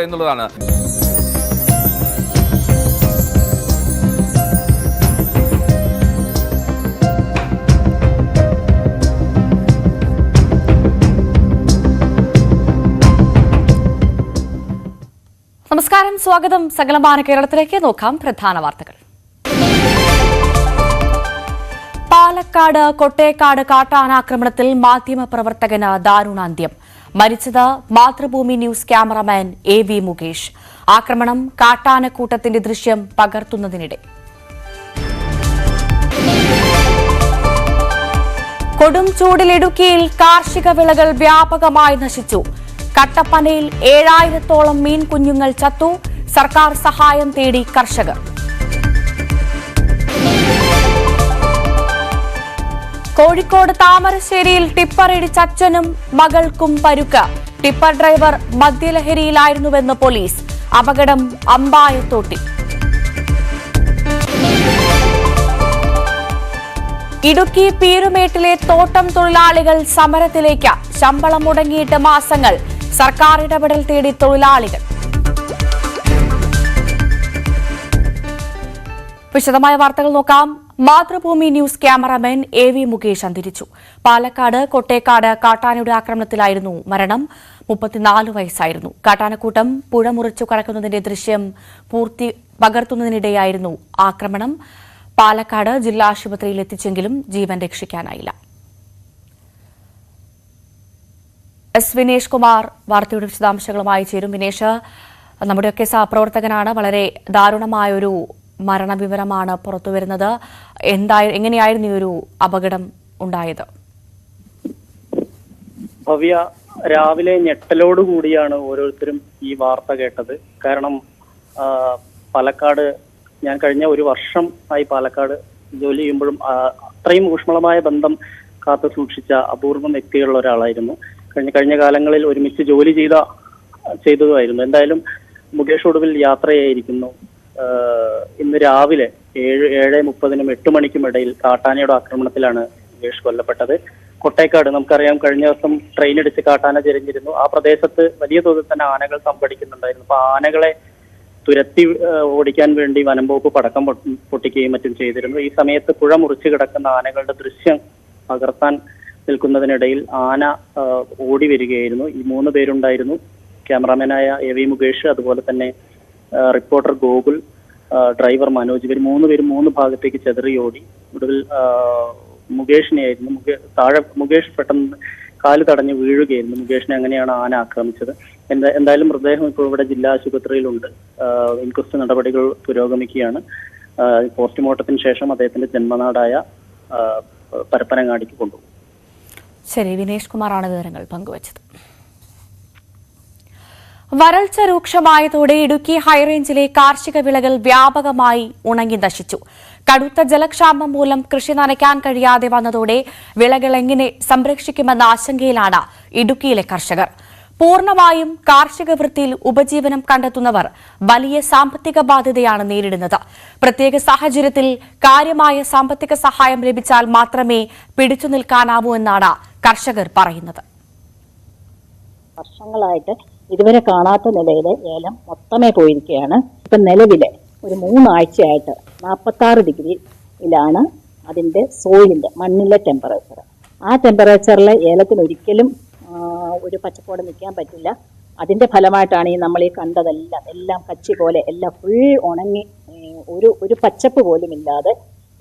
എന്നുള്ളതാണ്. നമസ്കാരം, സ്വാഗതം. സകലമാന കേരളത്തിലേക്ക് നോക്കാം പ്രധാന വാർത്തകൾ. പാലക്കാട് കൊട്ടേക്കാട് കാട്ടാനാക്രമണത്തിൽ മാധ്യമപ്രവർത്തകന് ദാരുണാന്ത്യം. മരിച്ചത് Mathrubhumi news cameraman AV Mukesh. ആക്രമണം കാട്ടാനക്കൂട്ടത്തിന്റെ ദൃശ്യം പകർത്തുന്നതിനിടെ. കൊടും ചൂടിൽ ഇടുക്കിയിൽ കാർഷിക വിളകൾ വ്യാപകമായി നശിച്ചു. കട്ടപ്പനയിൽ 7000-ഓളം മീൻ കുഞ്ഞുങ്ങൾ ചത്തു. സർക്കാർ സഹായം തേടി കർഷകർ. കോഴിക്കോട് താമരശ്ശേരിയിൽ ടിപ്പർ ഇടിച്ച അച്ഛനും മകൾക്കും പരുക്ക്. ടിപ്പർ ഡ്രൈവർ മദ്യലഹരിയിലായിരുന്നുവെന്ന് പോലീസ്. അപകടം അമ്പായത്തോട്ടിൽ. ഇടുക്കി പീരുമേട്ടിലെ തോട്ടം തൊഴിലാളികൾ സമരത്തിലേക്ക്. ശമ്പളം മുടങ്ങിയിട്ട് മാസങ്ങൾ. സർക്കാർ ഇടപെടൽ തേടി തൊഴിലാളികൾ. വിശദമായ വാർത്തകൾ നോക്കാം. Mathrubhumi news cameraman AV Mukesh അന്തരിച്ചു. പാലക്കാട് കൊട്ടേക്കാട് കാട്ടാനയുടെ ആക്രമണത്തിലായിരുന്നു മരണം. 34 വയസ്സായിരുന്നു. കാട്ടാനക്കൂട്ടം പുഴ മുറിച്ചു കടക്കുന്നതിന്റെ ദൃശ്യം പകർത്തുന്നതിനിടെയായിരുന്നു ആക്രമണം. പാലക്കാട് ജില്ലാ ആശുപത്രിയിൽ എത്തിച്ചെങ്കിലും ജീവൻ രക്ഷിക്കാനായില്ല. വിനേഷ് കുമാർ വാർത്തയുടെ വിശദാംശങ്ങളുമായി ചേരും. വിനേഷ്, നമ്മുടെയൊക്കെ സഹപ്രവർത്തകനാണ്. വളരെ ദാരുണമായൊരു മരണവിവരമാണ് പുറത്തുവരുന്നത്. എങ്ങനെയായിരുന്നു ഈ ഒരു അപകടം ഉണ്ടായത്? ഭവ്യ, രാവിലെ ഞെട്ടലോടുകൂടിയാണ് ഓരോരുത്തരും ഈ വാർത്ത കേട്ടത്. കാരണം പാലക്കാട്, ഞാൻ കഴിഞ്ഞ ഒരു വർഷം ആയി പാലക്കാട് ജോലി ചെയ്യുമ്പോഴും അത്രയും ഊഷ്മളമായ ബന്ധം കാത്തു സൂക്ഷിച്ച അപൂർവം വ്യക്തികളുള്ള ഒരാളായിരുന്നു. കഴിഞ്ഞ കാലങ്ങളിൽ ഒരുമിച്ച് ജോലി ചെയ്തതുമായിരുന്നു. എന്തായാലും മുകേഷ് ഒടുവിൽ യാത്രയായിരിക്കുന്നു. ഇന്ന് രാവിലെ 7:30-നും 8 മണിക്കും ഇടയിൽ കാട്ടാനയുടെ ആക്രമണത്തിലാണ് മുകേഷ് കൊല്ലപ്പെട്ടത്. കൊട്ടേക്കാട്, നമുക്കറിയാം, കഴിഞ്ഞ ദിവസം ട്രെയിൻ ഇടിച്ച് കാട്ടാന ചെരിഞ്ഞിരുന്നു. ആ പ്രദേശത്ത് വലിയ തോതിൽ തന്നെ ആനകൾ സംഭടിക്കുന്നുണ്ടായിരുന്നു. അപ്പൊ ആനകളെ തുരത്തി ഓടിക്കാൻ വേണ്ടി വനംവകുപ്പ് പടക്കം പൊട്ടിക്കുകയും മറ്റും ചെയ്തിരുന്നു. ഈ സമയത്ത് പുഴ മുറിച്ചു കിടക്കുന്ന ആനകളുടെ ദൃശ്യം പകർത്താൻ നിൽക്കുന്നതിനിടയിൽ ആന ഓടി വരികയായിരുന്നു. ഈ 3 പേരുണ്ടായിരുന്നു. ക്യാമറാമാനായ AV മുകേഷ്, അതുപോലെ തന്നെ റിപ്പോർട്ടർ ഗോകുൽ, ഡ്രൈവർ മനോജ്. ഇവർ 3 പേരും 3 ഭാഗത്തേക്ക് ചെതറി ഓടി. ഒടുവിൽ മുകേഷിനെയായിരുന്നു മുകേഷ് പെട്ടെന്ന് കാല് തടഞ്ഞ് വീഴുകയായിരുന്നു. മുകേഷിനെ അങ്ങനെയാണ് ആന ആക്രമിച്ചത്. എന്തായാലും മൃതദേഹം ഇപ്പോൾ ഇവിടെ ജില്ലാ ആശുപത്രിയിലുണ്ട്. ഇൻക്വസ്റ്റ് നടപടികൾ പുരോഗമിക്കുകയാണ്. പോസ്റ്റ്മോർട്ടത്തിന് ശേഷം അദ്ദേഹത്തിന്റെ ജന്മനാടായ പരപ്പനങ്ങാടിക്ക് കൊണ്ടുപോകും. ശരി, വിനേഷ് കുമാറാണ് വിവരങ്ങൾ പങ്കുവച്ചത്. വരൾച്ച രൂക്ഷമായതോടെ ഇടുക്കി ഹൈറേഞ്ചിലെ കാർഷിക വിളകൾ വ്യാപകമായി ഉണങ്ങി നശിച്ചു. കടുത്ത ജലക്ഷാമം മൂലം കൃഷി നനയ്ക്കാൻ കഴിയാതെ വന്നതോടെ വിളകൾ എങ്ങനെ സംരക്ഷിക്കുമെന്ന ആശങ്കയിലാണ് ഇടുക്കിയിലെ കർഷകർ. പൂർണ്ണമായും കാർഷിക വൃത്തിയിൽ ഉപജീവനം കണ്ടെത്തുന്നവർ വലിയ സാമ്പത്തിക ബാധ്യതയാണ് നേരിടുന്നത്. പ്രത്യേക സാഹചര്യത്തിൽ കാര്യമായ സാമ്പത്തിക സഹായം ലഭിച്ചാൽ മാത്രമേ പിടിച്ചു നിൽക്കാനാവൂ എന്നാണ് കർഷകർ പറയുന്നത്. വർഷങ്ങളായിട്ട് ഇതുവരെ കാണാത്ത നിലയിൽ ഏലം മൊത്തമേ പോയിരിക്കുകയാണ്. ഇപ്പം നിലവിലെ ഒരു 3 ആഴ്ചയായിട്ട് 46 ഡിഗ്രിയിലാണ് അതിൻ്റെ സോയിലിൻ്റെ മണ്ണിലെ ടെമ്പറേച്ചർ. ആ ടെമ്പറേച്ചറിൽ ഏലത്തിന് ഒരിക്കലും ഒരു പച്ചപ്പോടെ നിൽക്കാൻ പറ്റില്ല. അതിൻ്റെ ഫലമായിട്ടാണ് നമ്മൾ ഈ കണ്ടതെല്ലാം കച്ചി പോലെ എല്ലാം ഫുൾ ഉണങ്ങി ഒരു പച്ചപ്പ് പോലും ഇല്ലാതെ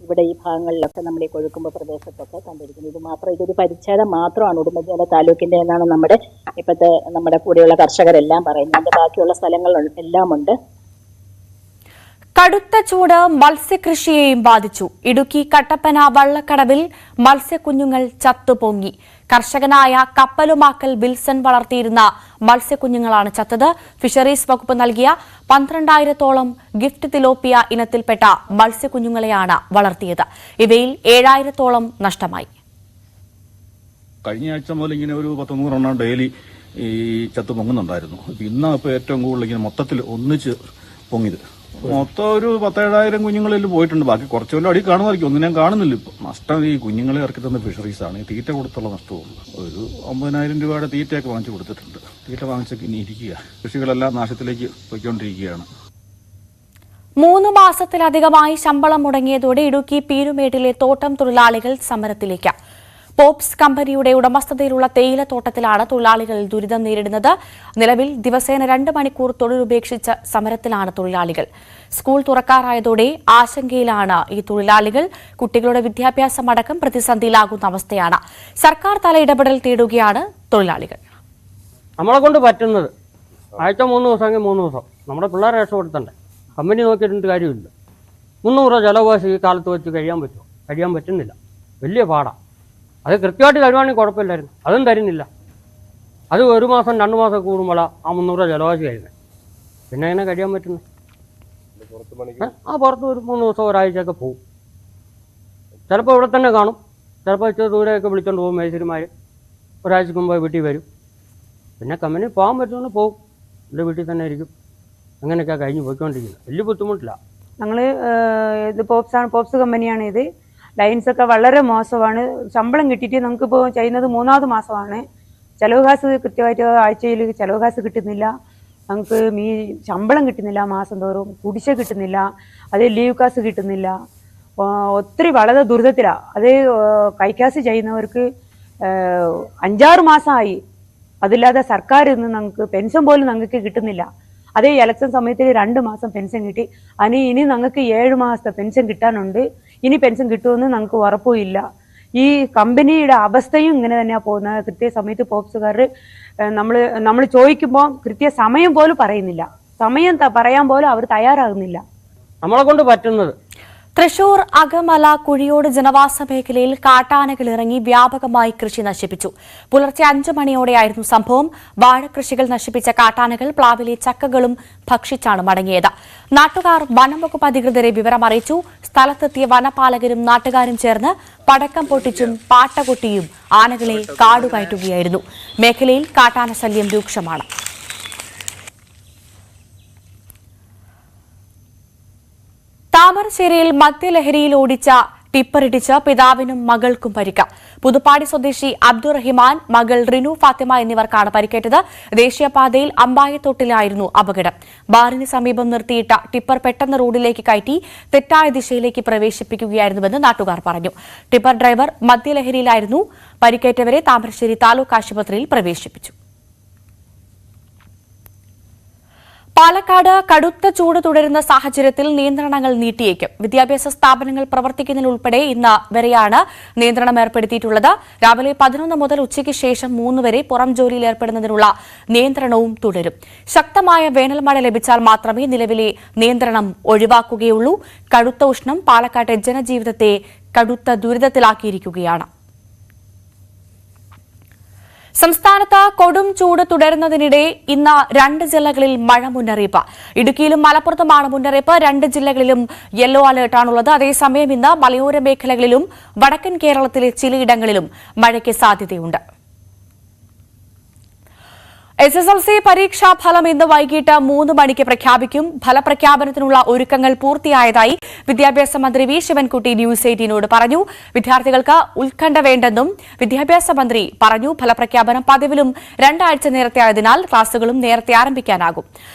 ഇവിടെ ഈ ഭാഗങ്ങളിലൊക്കെ നമ്മൾ ഈ കൊഴുക്കുമ്പ പ്രദേശത്തൊക്കെ കണ്ടിരിക്കുന്നത്. ഇതൊരു പരിച്ഛേദം മാത്രമാണ് ഉടുമ്പൻചോല താലൂക്കിന്റെ എന്നാണ് നമ്മുടെ കൂടെയുള്ള കർഷകരെല്ലാം പറയുന്നത്. അതിന്റെ ബാക്കിയുള്ള സ്ഥലങ്ങൾ എല്ലാം ഉണ്ട്. കടുത്ത ചൂട് മത്സ്യകൃഷിയെയും ബാധിച്ചു. ഇടുക്കി കട്ടപ്പന വള്ളക്കടവിൽ മത്സ്യക്കുഞ്ഞുങ്ങൾ ചത്തുപൊങ്ങി. കർഷകനായ കപ്പലുമാക്കൽ വിൽസൺ വളർത്തിയിരുന്ന മത്സ്യക്കുഞ്ഞുങ്ങളാണ് ചത്തത്. ഫിഷറീസ് വകുപ്പ് നൽകിയ 12,000-ഓളം ഗിഫ്റ്റ് തിലോപ്പിയ ഇനത്തിൽപ്പെട്ട മത്സ്യക്കുഞ്ഞുങ്ങളെയാണ് വളർത്തിയത്. ഇവയിൽ 7,000-ഓളം നഷ്ടമായി. കഴിഞ്ഞ ആഴ്ച മുതൽ ഇങ്ങനെ ഒരു 100 എണ്ണം ഡെയിലി ഈ ചത്ത് പൊങ്ങുന്നുണ്ടായിരുന്നു. ഇന്നാണ് ഇപ്പോൾ ഏറ്റവും കൂടുതൽ ഇങ്ങനെ മൊത്തത്തിൽ ഒന്നിച്ച് പൊങ്ങിയത്. മൊത്തം ഒരു 17,000 കുഞ്ഞുങ്ങളിൽ പോയിട്ടുണ്ട്. ബാക്കി കുറച്ചുകൊല്ലം അടി കാണുമായിരിക്കും. ഒന്നും ഞാൻ കാണുന്നില്ല. ഇപ്പം നഷ്ടം ഈ കുഞ്ഞുങ്ങളെ ഇറക്കി തന്ന ഫിഷറീസാണ്. തീറ്റ കൊടുത്തുള്ള നഷ്ടമുള്ളൂ. ഒരു 50,000 രൂപയുടെ തീറ്റയൊക്കെ വാങ്ങിച്ചു കൊടുത്തിട്ടുണ്ട്. തീറ്റ വാങ്ങിച്ചൊക്കെ ഇനി ഇരിക്കുക. കൃഷികളെല്ലാം നാശത്തിലേക്ക് പോയിക്കൊണ്ടിരിക്കുകയാണ്. 3 മാസത്തിലധികമായി ശമ്പളം മുടങ്ങിയതോടെ ഇടുക്കി പീരുമേട്ടിലെ തോട്ടം തൊഴിലാളികൾ സമരത്തിലേക്ക്. പോപ്സ് കമ്പനിയുടെ ഉടമസ്ഥതയിലുള്ള തേയിലത്തോട്ടത്തിലാണ് തൊഴിലാളികൾ ദുരിതം നേരിടുന്നത്. നിലവിൽ ദിവസേന 2 മണിക്കൂർ തൊഴിലുപേക്ഷിച്ച് സമരത്തിലാണ് തൊഴിലാളികൾ. സ്കൂൾ തുറക്കാറായതോടെ ആശങ്കയിലാണ് ഈ തൊഴിലാളികൾ. കുട്ടികളുടെ വിദ്യാഭ്യാസം അടക്കം പ്രതിസന്ധിയിലാകുന്ന അവസ്ഥയാണ്. സർക്കാർ തല ഇടപെടൽ തേടുകയാണ് തൊഴിലാളികൾ. നമ്മളെ കൊണ്ട് പറ്റുന്നത് ആഴ്ച 3 ദിവസമെങ്കിൽ 3 ദിവസം നമ്മുടെ പിള്ളേരെ രക്ഷപ്പെടുത്തണ്ടേ. കമ്പനി നോക്കിയിട്ടുണ്ട് കാര്യമില്ല. 300 രൂപ ചിലവാശി ഈ കാലത്ത് വെച്ച് കഴിയാൻ പറ്റുമോ? കഴിയാൻ പറ്റുന്നില്ല. വലിയ പാടാണ്. അത് കൃത്യമായിട്ട് തരുവാണെങ്കിൽ കുഴപ്പമില്ലായിരുന്നു. അതും തരുന്നില്ല. അത് 1 മാസം 2 മാസം കൂടുമ്പോഴാണ് ആ 300 രൂപ ചിലവാശി കഴിയുന്നത്. പിന്നെ എങ്ങനെ കഴിയാൻ പറ്റുന്നത്? പുറത്ത് ഒരു 3 ദിവസം ഒരാഴ്ചയൊക്കെ പോകും. ചിലപ്പോൾ ഇവിടെ തന്നെ കാണും. ചിലപ്പോൾ ഇച്ചിരി ദൂരെയൊക്കെ വിളിച്ചുകൊണ്ട് പോകും മേശരിമാർ. ഒരാഴ്ചക്ക് മുമ്പ് വീട്ടിൽ വരും. പിന്നെ കമ്പനി പോകാൻ പറ്റുമെന്ന് പോകും. എൻ്റെ വീട്ടിൽ തന്നെ ഇരിക്കും. അങ്ങനെയൊക്കെ കഴിഞ്ഞ് പോയിക്കൊണ്ടിരിക്കുന്നത്. വലിയ ബുദ്ധിമുട്ടില്ല. ഞങ്ങൾ ഇത് പോപ്സ് കമ്പനിയാണ്. ഇത് ലൈൻസൊക്കെ വളരെ മോശമാണ്. ശമ്പളം കിട്ടിയിട്ട് നമുക്കിപ്പോൾ ചെയ്യുന്നത് 3ാമത് മാസമാണ്. ചിലവ് കാശ് കൃത്യമായിട്ട് ആഴ്ചയിൽ ചിലവ് കാശ് കിട്ടുന്നില്ല. നമുക്ക് ശമ്പളം കിട്ടുന്നില്ല. മാസം തോറും കുടിശ്ശ കിട്ടുന്നില്ല. അത് ലീവ് കാശ് കിട്ടുന്നില്ല. ഒത്തിരി വളരെ ദുരിതത്തിലാണ്. അത് കൈക്കാശ് ചെയ്യുന്നവർക്ക് 5-6 മാസമായി. അതില്ലാതെ സർക്കാരിൽ നിന്ന് നമുക്ക് പെൻഷൻ പോലും ഞങ്ങൾക്ക് കിട്ടുന്നില്ല. അതേ ഇലക്ഷൻ സമയത്ത് 2 മാസം പെൻഷൻ കിട്ടി. ഇനി ഞങ്ങൾക്ക് 7 മാസത്തെ പെൻഷൻ കിട്ടാനുണ്ട്. ഇനി പെൻഷൻ കിട്ടുമെന്ന് ഞങ്ങൾക്ക് ഉറപ്പുമില്ല. ഈ കമ്പനിയുടെ അവസ്ഥയും ഇങ്ങനെ തന്നെയാണ് പോകുന്നത്. കൃത്യസമയത്ത് പോപ്സുകാർ നമ്മൾ ചോദിക്കുമ്പോൾ കൃത്യസമയം പോലും പറയുന്നില്ല. സമയം പറയാൻ പോലും അവർ തയ്യാറാകുന്നില്ല. നമ്മളെ കൊണ്ട് പറ്റുന്നത് തൃശൂർ അകമല കുഴിയോട് ജനവാസ മേഖലയിൽ കാട്ടാനകൾ ഇറങ്ങി വ്യാപകമായി കൃഷി നശിപ്പിച്ചു. പുലർച്ചെ 5 മണിയോടെയായിരുന്നു സംഭവം. വാഴകൃഷികൾ നശിപ്പിച്ച കാട്ടാനകൾ പ്ലാവിലെ ചക്കകളും ഭക്ഷിച്ചാണ് മടങ്ങിയത്. നാട്ടുകാർ വനംവകുപ്പ് അധികൃതരെ വിവരമറിയിച്ചു. സ്ഥലത്തെത്തിയ വനപാലകരും നാട്ടുകാരും ചേർന്ന് പടക്കം പൊട്ടിച്ചും പാട്ടകൊട്ടിയും ആനകളെ കാടുകയറ്റുകയായിരുന്നു. മേഖലയിൽ കാട്ടാന ശല്യം രൂക്ഷമാണ്. താമരശ്ശേരിയിൽ മദ്യലഹരിയിൽ ഓടിച്ച ടിപ്പറിടിച്ച് പിതാവിനും മകൾക്കും പരിക്ക്. പുതുപ്പാടി സ്വദേശി അബ്ദുറഹിമാൻ, മകൾ റിനു ഫാത്തിമ എന്നിവർക്കാണ് പരിക്കേറ്റത്. ദേശീയപാതയിൽ അമ്പായത്തോട്ടിലായിരുന്നു അപകടം. ബാറിന് സമീപം നിർത്തിയിട്ട ടിപ്പർ പെട്ടെന്ന് റോഡിലേക്ക് കയറ്റി തെറ്റായ ദിശയിലേക്ക് പ്രവേശിപ്പിക്കുകയായിരുന്നുവെന്ന് നാട്ടുകാർ പറഞ്ഞു. ടിപ്പർ ഡ്രൈവർ മദ്യലഹരിയിലായിരുന്നു. പരിക്കേറ്റവരെ താമരശ്ശേരി താലൂക്ക് ആശുപത്രിയിൽ പ്രവേശിപ്പിച്ചു. പാലക്കാട് കടുത്ത ചൂട് തുടരുന്ന സാഹചര്യത്തിൽ നിയന്ത്രണങ്ങൾ നീട്ടിയേക്കും. വിദ്യാഭ്യാസ സ്ഥാപനങ്ങൾ പ്രവർത്തിക്കുന്നതിനുൾപ്പെടെ ഇന്ന് വരെയാണ് നിയന്ത്രണം ഏർപ്പെടുത്തിയിട്ടുള്ളത്. രാവിലെ 11 മുതൽ ഉച്ചയ്ക്ക് ശേഷം 3 വരെ പുറം ജോലിയിൽ ഏർപ്പെടുന്നതിനുള്ള നിയന്ത്രണവും തുടരും. ശക്തമായ വേനൽ മഴ ലഭിച്ചാൽ മാത്രമേ നിലവിലെ നിയന്ത്രണം ഒഴിവാക്കുകയുള്ളൂ. കടുത്ത ഉഷ്ണം പാലക്കാട്ടെ ജനജീവിതത്തെ കടുത്ത ദുരിതത്തിലാക്കിയിരിക്കുകയാണ്. സംസ്ഥാനത്ത് കൊടും ചൂട് തുടരുന്നതിനിടെ ഇന്ന് 2 ജില്ലകളിൽ മഴ മുന്നറിയിപ്പ്. ഇടുക്കിയിലും മലപ്പുറത്തുമാണ് മുന്നറിയിപ്പ്. 2 ജില്ലകളിലും യെല്ലോ അലർട്ടാണുള്ളത്. അതേസമയം ഇന്ന് മലയോര മേഖലകളിലും വടക്കൻ കേരളത്തിലെ ചിലയിടങ്ങളിലും മഴയ്ക്ക് സാധ്യതയുണ്ട്. SSLC പരീക്ഷാ ഫലം ഇന്ന് വൈകിട്ട് 3 മണിക്ക് പ്രഖ്യാപിക്കും. ഫലപ്രഖ്യാപനത്തിനുള്ള ഒരുക്കങ്ങൾ പൂർത്തിയായതായി വിദ്യാഭ്യാസ മന്ത്രി വി ശിവൻകുട്ടി ന്യൂസ് 18നോട് പറഞ്ഞു. വിദ്യാർത്ഥികൾക്ക് ഉത്കണ്ഠ വേണ്ടെന്നും വിദ്യാഭ്യാസ മന്ത്രി പറഞ്ഞു. ഫലപ്രഖ്യാപനം പതിവിലും 2 ആഴ്ച നേരത്തെ ആയതിനാൽ ക്ലാസുകളും നേരത്തെ ആരംഭിക്കാനാകും.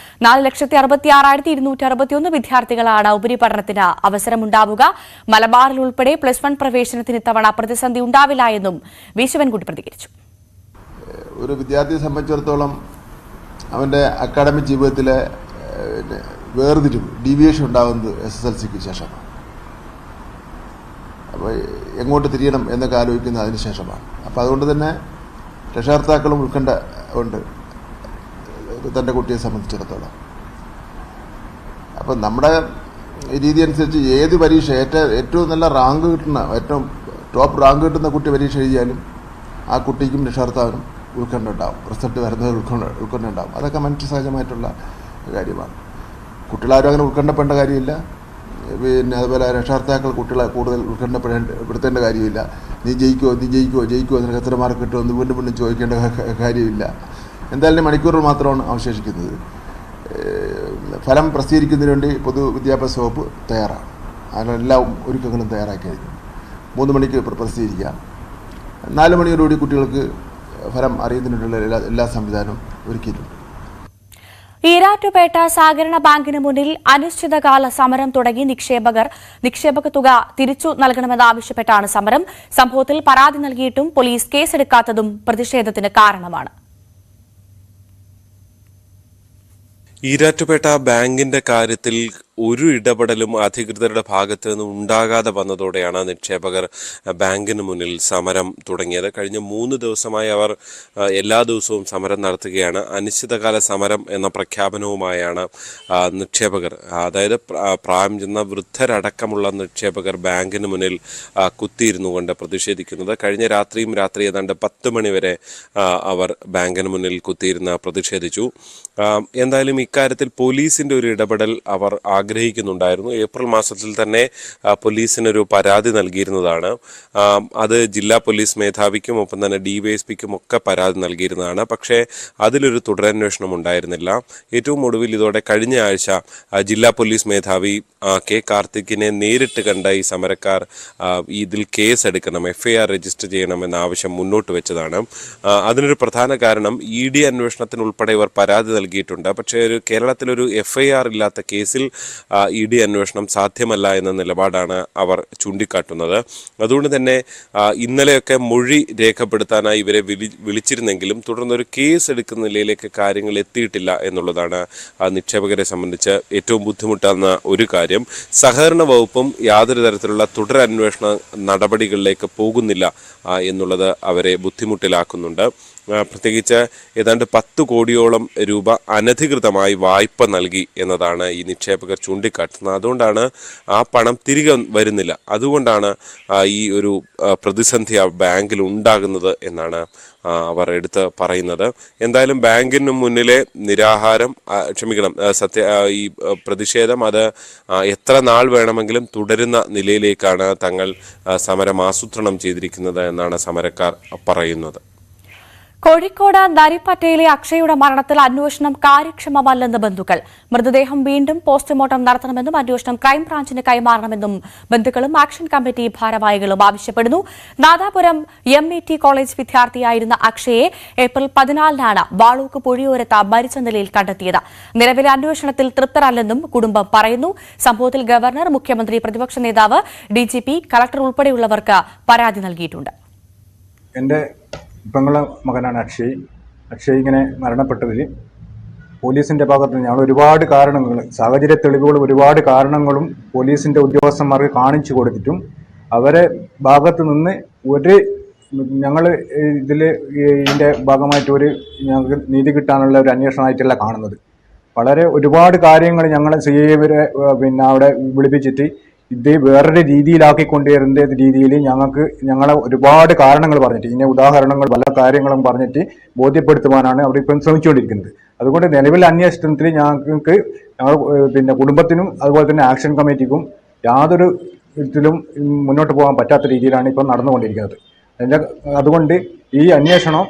4,66,261 വിദ്യാർത്ഥികളാണ് ഉപരിപഠനത്തിന് അവസരമുണ്ടാവുക. മലബാറിൽ ഉൾപ്പെടെ +1 പ്രവേശനത്തിന് ഇത്തവണ പ്രതിസന്ധി ഉണ്ടാവില്ല എന്നും വി ശിവൻകുട്ടി പ്രതികരിച്ചു. ഒരു വിദ്യാർത്ഥിയെ സംബന്ധിച്ചിടത്തോളം അവൻ്റെ അക്കാഡമിക് ജീവിതത്തിലെ വേർതിരിവ് ഡീവിയേഷൻ ഉണ്ടാകുന്നത് SSLCക്ക് ശേഷമാണ്. അപ്പോൾ എങ്ങോട്ട് തിരിയണം എന്നൊക്കെ ആലോചിക്കുന്നത് അതിന് ശേഷമാണ്. അപ്പോൾ അതുകൊണ്ട് തന്നെ രക്ഷകർത്താക്കളും ഉത്കണ്ഠ ഉണ്ട് തൻ്റെ കുട്ടിയെ സംബന്ധിച്ചിടത്തോളം. അപ്പം നമ്മുടെ രീതി അനുസരിച്ച് ഏത് പരീക്ഷ ഏറ്റവും നല്ല റാങ്ക് കിട്ടുന്ന ഏറ്റവും ടോപ്പ് റാങ്ക് കിട്ടുന്ന കുട്ടി പരീക്ഷ എഴുതിയാലും ആ കുട്ടിക്കും രക്ഷകർത്താവിനും ഉത്കണ്ഠ ഉണ്ടാവും. റിസൾട്ട് വരുന്നത് ഉത്കണ്ഠ ഉണ്ടാവും. അതൊക്കെ മനുഷ്യ സഹജമായിട്ടുള്ള കാര്യമാണ്. കുട്ടികളാരും അങ്ങനെ ഉത്കണ്ഠപ്പെടേണ്ട കാര്യമില്ല. പിന്നെ അതുപോലെ രക്ഷകർത്താക്കൾ കുട്ടികളെ കൂടുതൽ ഉത്കണ്ഠപ്പെടുത്തേണ്ട കാര്യമില്ല. നീ ജയിക്കുമോ നിനക്ക് എത്ര മാർക്ക് കിട്ടുമെന്ന് വീണ്ടും ചോദിക്കേണ്ട കാര്യമില്ല. എന്തായാലും മണിക്കൂറുകൾ മാത്രമാണ് അവശേഷിക്കുന്നത്. ഫലം പ്രസിദ്ധീകരിക്കുന്നതിന് വേണ്ടി പൊതുവിദ്യാഭ്യാസ വകുപ്പ് തയ്യാറാണ്. അതിനെല്ലാ ഒരുക്കങ്ങളും തയ്യാറാക്കി കഴിഞ്ഞു. 3 മണിക്ക് പ്രസിദ്ധീകരിക്കാം. 4 മണിയോടുകൂടി കുട്ടികൾക്ക് ഫലം അറിയുന്നതിനുള്ള എല്ലാ സംവിധാനവും ഒരുക്കിയിട്ടുണ്ട്. ഈരാറ്റുപേട്ട സഹകരണ ബാങ്കിന് മുന്നിൽ അനിശ്ചിതകാല സമരം തുടങ്ങി നിക്ഷേപക തുക തിരിച്ചു നൽകണമെന്നാവശ്യപ്പെട്ടാണ് സമരം. സംഭവത്തിൽ പരാതി നൽകിയിട്ടും പോലീസ് കേസെടുക്കാത്തതും പ്രതിഷേധത്തിന് കാരണമാണ്. ഈരാറ്റുപേട്ട ബാങ്കിന്റെ കാര്യത്തിൽ ഒരു ഇടപെടലും അധികൃതരുടെ ഭാഗത്ത് നിന്ന് ഉണ്ടാകാതെ വന്നതോടെയാണ് നിക്ഷേപകർ ബാങ്കിന് മുന്നിൽ സമരം തുടങ്ങിയത്. കഴിഞ്ഞ 3 ദിവസമായി അവർ എല്ലാ ദിവസവും സമരം നടത്തുകയാണ്. അനിശ്ചിതകാല സമരം എന്ന പ്രഖ്യാപനവുമായാണ് നിക്ഷേപകർ, അതായത് പ്രായം ചെന്ന വൃദ്ധരടക്കമുള്ള നിക്ഷേപകർ ബാങ്കിന് മുന്നിൽ കുത്തിയിരുന്നു കൊണ്ട് പ്രതിഷേധിക്കുന്നത്. കഴിഞ്ഞ രാത്രി ഏതാണ്ട് 10 മണി വരെ അവർ ബാങ്കിന് മുന്നിൽ കുത്തിയിരുന്ന് പ്രതിഷേധിച്ചു. എന്തായാലും ഇക്കാര്യത്തിൽ പോലീസിന്റെ ഒരു ഇടപെടൽ അവർ ആഗ്രഹിക്കുന്നുണ്ടായിരുന്നു. ഏപ്രിൽ മാസത്തിൽ തന്നെ പോലീസിനൊരു പരാതി നൽകിയിരുന്നതാണ്. അത് ജില്ലാ പോലീസ് മേധാവിക്കും ഒപ്പം തന്നെ DYSPക്കും ഒക്കെ പരാതി നൽകിയിരുന്നതാണ്. പക്ഷേ അതിലൊരു തുടരന്വേഷണം ഉണ്ടായിരുന്നില്ല. ഏറ്റവും ഒടുവിൽ ഇതോടെ കഴിഞ്ഞ ആഴ്ച ജില്ലാ പോലീസ് മേധാവി K. കാർത്തിക്കിനെ നേരിട്ട് കണ്ട ഈ സമരക്കാർ ഇതിൽ കേസ് എടുക്കണം, FIR രജിസ്റ്റർ ചെയ്യണമെന്ന ആവശ്യം മുന്നോട്ട് വെച്ചതാണ്. അതിനൊരു പ്രധാന കാരണം ED അന്വേഷണത്തിന് ഉൾപ്പെടെ ഇവർ പരാതി നൽകിയിട്ടുണ്ട്. പക്ഷേ കേരളത്തിലൊരു FIR ഇല്ലാത്ത കേസിൽ ED അന്വേഷണം സാധ്യമല്ല എന്ന നിലപാടാണ് അവർ ചൂണ്ടിക്കാട്ടുന്നത്. അതുകൊണ്ട് തന്നെ ഇന്നലെയൊക്കെ മൊഴി രേഖപ്പെടുത്താനായി ഇവരെ വിളിച്ചിരുന്നെങ്കിലും തുടർന്നൊരു കേസ് എടുക്കുന്ന നിലയിലേക്ക് കാര്യങ്ങൾ എത്തിയിട്ടില്ല എന്നുള്ളതാണ് നിക്ഷേപകരെ സംബന്ധിച്ച് ഏറ്റവും ബുദ്ധിമുട്ടാകുന്ന ഒരു കാര്യം. സഹകരണ വകുപ്പും യാതൊരു തരത്തിലുള്ള തുടരന്വേഷണ നടപടികളിലേക്ക് പോകുന്നില്ല എന്നുള്ളത് അവരെ ബുദ്ധിമുട്ടിലാക്കുന്നുണ്ട്. പ്രത്യേകിച്ച് ഏതാണ്ട് 10 കോടിയോളം രൂപ അനധികൃതമായി വായ്പ നൽകി എന്നതാണ് ഈ നിക്ഷേപകർ ചൂണ്ടിക്കാട്ടുന്നത്. അതുകൊണ്ടാണ് ആ പണം തിരികെ വരുന്നില്ല. അതുകൊണ്ടാണ് ഈ ഒരു പ്രതിസന്ധി ആ ബാങ്കിൽ ഉണ്ടാകുന്നത് എന്നാണ് അവർ എടുത്ത് പറയുന്നത്. എന്തായാലും ബാങ്കിന് മുന്നിലെ ഈ പ്രതിഷേധം അത് എത്ര നാൾ വേണമെങ്കിലും തുടരുന്ന നിലയിലേക്കാണ് തങ്ങൾ സമരം ആസൂത്രണം ചെയ്തിരിക്കുന്നത് എന്നാണ് സമരക്കാർ പറയുന്നത്. കോഴിക്കോട് നരിപ്പറ്റയിലെ അക്ഷയുടെ മരണത്തിൽ അന്വേഷണം കാര്യക്ഷമമല്ലെന്ന് ബന്ധുക്കൾ. മൃതദേഹം വീണ്ടും പോസ്റ്റ്മോർട്ടം നടത്തണമെന്നും അന്വേഷണം ക്രൈംബ്രാഞ്ചിന് കൈമാറണമെന്നും ബന്ധുക്കളും ആക്ഷൻ കമ്മിറ്റി ഭാരവാഹികളും ആവശ്യപ്പെടുന്നു. നാദാപുരം MET കോളേജ് വിദ്യാർത്ഥിയായിരുന്ന അക്ഷയെ ഏപ്രിൽ 14-നാണ് വാളൂക്ക് പുഴയോരത്ത് മരിച്ച നിലയിൽ കണ്ടെത്തിയത്. നിലവിലെ അന്വേഷണത്തിൽ തൃപ്തരല്ലെന്നും കുടുംബം പറയുന്നു. സംഭവത്തിൽ ഗവർണർ, മുഖ്യമന്ത്രി, പ്രതിപക്ഷ നേതാവ്, DGP, കളക്ടർ ഉൾപ്പെടെയുള്ളവർക്ക് പരാതി നൽകിയിട്ടുണ്ട്. പെങ്ങളുടെ മകനാണ് അക്ഷയ് ഇങ്ങനെ മരണപ്പെട്ടതിൽ പോലീസിൻ്റെ ഭാഗത്ത് നിന്ന് ഞങ്ങൾ ഒരുപാട് കാരണങ്ങൾ, സാഹചര്യ തെളിവുകളും ഒരുപാട് കാരണങ്ങളും പോലീസിൻ്റെ ഉദ്യോഗസ്ഥന്മാർക്ക് കാണിച്ചു കൊടുത്തിട്ടും അവരെ ഭാഗത്ത് നിന്ന് ഞങ്ങൾ ഇതിൻ്റെ ഭാഗമായിട്ട് ഞങ്ങൾക്ക് നീതി കിട്ടാനുള്ള ഒരു അന്വേഷണമായിട്ടല്ല കാണുന്നത്. ഒരുപാട് കാര്യങ്ങൾ ഞങ്ങളെ CI അവിടെ വിളിപ്പിച്ചിട്ട് ഇത് വേറൊരു രീതിയിലാക്കിക്കൊണ്ടിരുന്ന രീതിയിൽ ഞങ്ങളെ ഒരുപാട് കാരണങ്ങൾ പറഞ്ഞിട്ട്, ഇങ്ങനെ ഉദാഹരണങ്ങൾ പല കാര്യങ്ങളും പറഞ്ഞിട്ട് ബോധ്യപ്പെടുത്തുവാനാണ് അവരിപ്പം ശ്രമിച്ചുകൊണ്ടിരിക്കുന്നത്. അതുകൊണ്ട് നിലവിലെ അന്വേഷണത്തിൽ ഞങ്ങൾ കുടുംബത്തിനും അതുപോലെ തന്നെ ആക്ഷൻ കമ്മിറ്റിക്കും യാതൊരു വിധത്തിലും മുന്നോട്ട് പോകാൻ പറ്റാത്ത രീതിയിലാണ് ഇപ്പം നടന്നുകൊണ്ടിരിക്കുന്നത്. അതുകൊണ്ട് ഈ അന്വേഷണം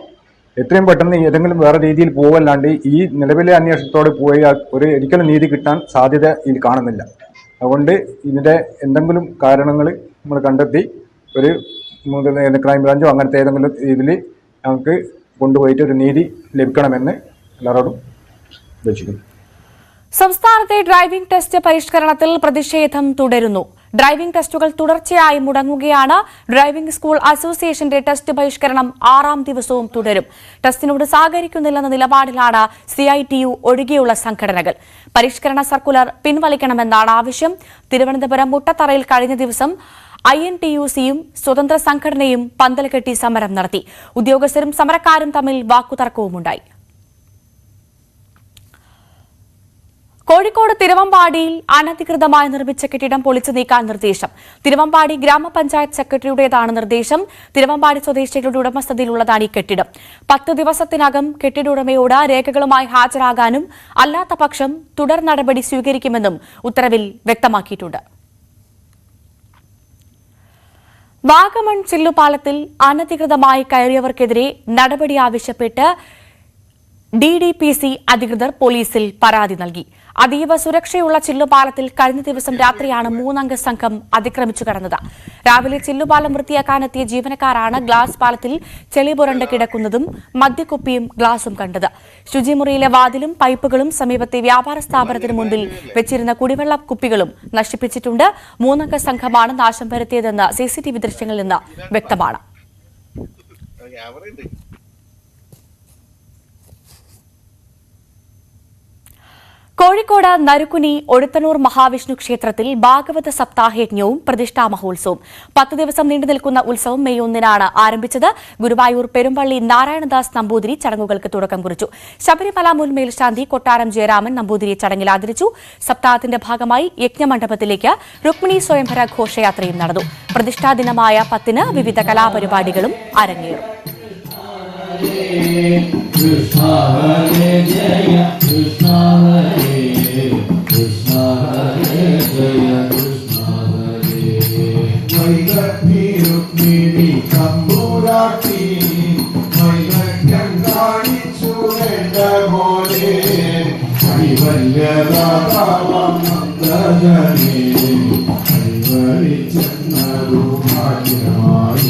എത്രയും പെട്ടെന്ന് ഏതെങ്കിലും വേറെ രീതിയിൽ പോവല്ലാണ്ട് ഈ നിലവിലെ അന്വേഷണത്തോട് പോയാൽ ഒരിക്കലും നീതി കിട്ടാൻ സാധ്യത ഇതിൽ കാണുന്നില്ല. അതുകൊണ്ട് ഇതിൻ്റെ എന്തെങ്കിലും കാരണങ്ങൾ നമ്മൾ കണ്ടെത്തി ക്രൈംബ്രാഞ്ചോ അങ്ങനത്തെ ഏതെങ്കിലും ഇതിൽ ഞങ്ങൾക്ക് കൊണ്ടുപോയിട്ട് ഒരു നീതി ലഭിക്കണമെന്ന് എല്ലാവരോടും അപേക്ഷിക്കുന്നു. സംസ്ഥാനത്തെ ഡ്രൈവിംഗ് ടെസ്റ്റ് പരിഷ്കരണത്തിൽ പ്രതിഷേധം തുടരുന്നു. ഡ്രൈവിംഗ് ടെസ്റ്റുകൾ തുടർച്ചയായി മുടങ്ങുകയാണ്. ഡ്രൈവിംഗ് സ്കൂൾ അസോസിയേഷന്റെ ടെസ്റ്റ് ബഹിഷ്കരണം 6ാം ദിവസവും തുടരും. ടെസ്റ്റിനോട് സഹകരിക്കുന്നില്ലെന്ന നിലപാടിലാണ് CITU ഒഴികെയുള്ള സംഘടനകൾ. പരിഷ്കരണ സർക്കുലർ പിൻവലിക്കണമെന്നാണ് ആവശ്യം. തിരുവനന്തപുരം മുട്ടത്തറയിൽ കഴിഞ്ഞ ദിവസം INTUCയും സ്വതന്ത്ര സംഘടനയും പന്തൽ കെട്ടി സമരം നടത്തി. ഉദ്യോഗസ്ഥരും സമരക്കാരും തമ്മിൽ വാക്കുതർക്കവുമുണ്ടായി. കോഴിക്കോട് തിരുവമ്പാടിയിൽ അനധികൃതമായി നിർമ്മിച്ച കെട്ടിടം പൊളിച്ചു നീക്കാൻ നിർദ്ദേശം. തിരുവമ്പാടി ഗ്രാമപഞ്ചായത്ത് സെക്രട്ടറിയുടേതാണ് നിർദ്ദേശം. തിരുവമ്പാടി സ്വദേശികളുടെ ഉടമസ്ഥതയിലുള്ളതാണ് ഈ കെട്ടിടം. 10 ദിവസത്തിനകം കെട്ടിട ഉടമയോട് രേഖകളുമായി ഹാജരാകാനും അല്ലാത്ത പക്ഷം തുടർ നടപടി സ്വീകരിക്കുമെന്നും ഉത്തരവിൽ വ്യക്തമാക്കിയിട്ടുണ്ട്. വാഗമൺ ചില്ലുപാലത്തിൽ അനധികൃതമായി കയറിയവർക്കെതിരെ നടപടി ആവശ്യപ്പെട്ട് DDPC അധികൃതർ പോലീസിൽ പരാതി നൽകി. അതീവ സുരക്ഷയുള്ള ചില്ലുപാലത്തിൽ കഴിഞ്ഞ ദിവസം രാത്രിയാണ് 3-അംഗ സംഘം അതിക്രമിച്ചു കടന്നത്. രാവിലെ ചില്ലുപാലം വൃത്തിയാക്കാനെത്തിയ ജീവനക്കാരാണ് ഗ്ലാസ് പാലത്തിൽ ചെളി പുരണ്ട് കിടക്കുന്നതും മദ്യക്കുപ്പിയും ഗ്ലാസും കണ്ടത്. ശുചിമുറിയിലെ വാതിലും പൈപ്പുകളും സമീപത്തെ വ്യാപാര സ്ഥാപനത്തിന് മുൻപിൽ വെച്ചിരുന്ന കുടിവെള്ള കുപ്പികളും നശിപ്പിച്ചിട്ടുണ്ട്. 3-അംഗ സംഘമാണ് നാശം വരുത്തിയതെന്ന് CCTV ദൃശ്യങ്ങളിൽ നിന്ന് വ്യക്തമാണ്. കോഴിക്കോട് നരുക്കുനി ഒഴുത്തനൂർ മഹാവിഷ്ണു ക്ഷേത്രത്തിൽ ഭാഗവത സപ്താഹയജ്ഞവും പ്രതിഷ്ഠാ മഹോത്സവവും 10 ദിവസം നീണ്ടുനിൽക്കുന്ന ഉത്സവം മെയ് 1-നാണ് ആരംഭിച്ചത്. ഗുരുവായൂർ പെരുമ്പള്ളി നാരായണദാസ് നമ്പൂതിരി ചടങ്ങുകൾക്ക് തുടക്കം കുറിച്ചു. ശബരിമല മുൻ മേൽശാന്തി കൊട്ടാരം ജയരാമൻ നമ്പൂതിരിയെ ചടങ്ങിൽ ആദരിച്ചു. സപ്താഹത്തിന്റെ ഭാഗമായി യജ്ഞമണ്ഡപത്തിലേക്ക് രുക്മിണി സ്വയംവര ഘോഷയാത്രയും നടന്നു. പ്രതിഷ്ഠാ ദിനമായ 10-ന് വിവിധ കലാപരിപാടികളും അരങ്ങേറും. Krishna Hare Jaya Krishna Hare Krishna Hare Jaya Krishna Hare Vaidakhi Rukmini Kambhurati Vaidakhyangani Surenda Bole Kaivalyadavam Nandajane Kaivarichannaru Bhagyamai.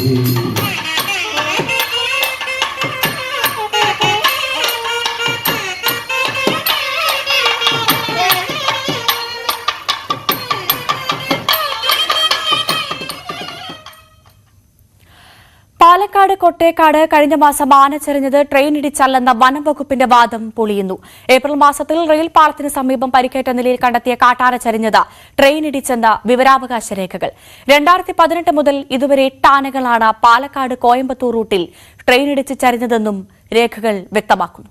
Palakkad Kottekkad കഴിഞ്ഞ മാസം ആന ചരിഞ്ഞത് ട്രെയിൻ ഇടിച്ചല്ലെന്ന വനം വകുപ്പിന്റെ വാദം പൊളിയുന്നു. ഏപ്രിൽ മാസത്തിൽ റെയിൽ പാളത്തിന് സമീപം പരിക്കേറ്റ നിലയിൽ കണ്ടെത്തിയ കാട്ടാന ചരിഞ്ഞത് ട്രെയിൻ ഇടിച്ചെന്ന വിവരാവകാശ രേഖകൾ. 2018 മുതൽ ഇതുവരെ 8 ആനകളാണ് പാലക്കാട് കോയമ്പത്തൂർ റൂട്ടിൽ ട്രെയിൻ ഇടിച്ച് ചരിഞ്ഞതെന്നും രേഖകൾ വ്യക്തമാക്കുന്നു.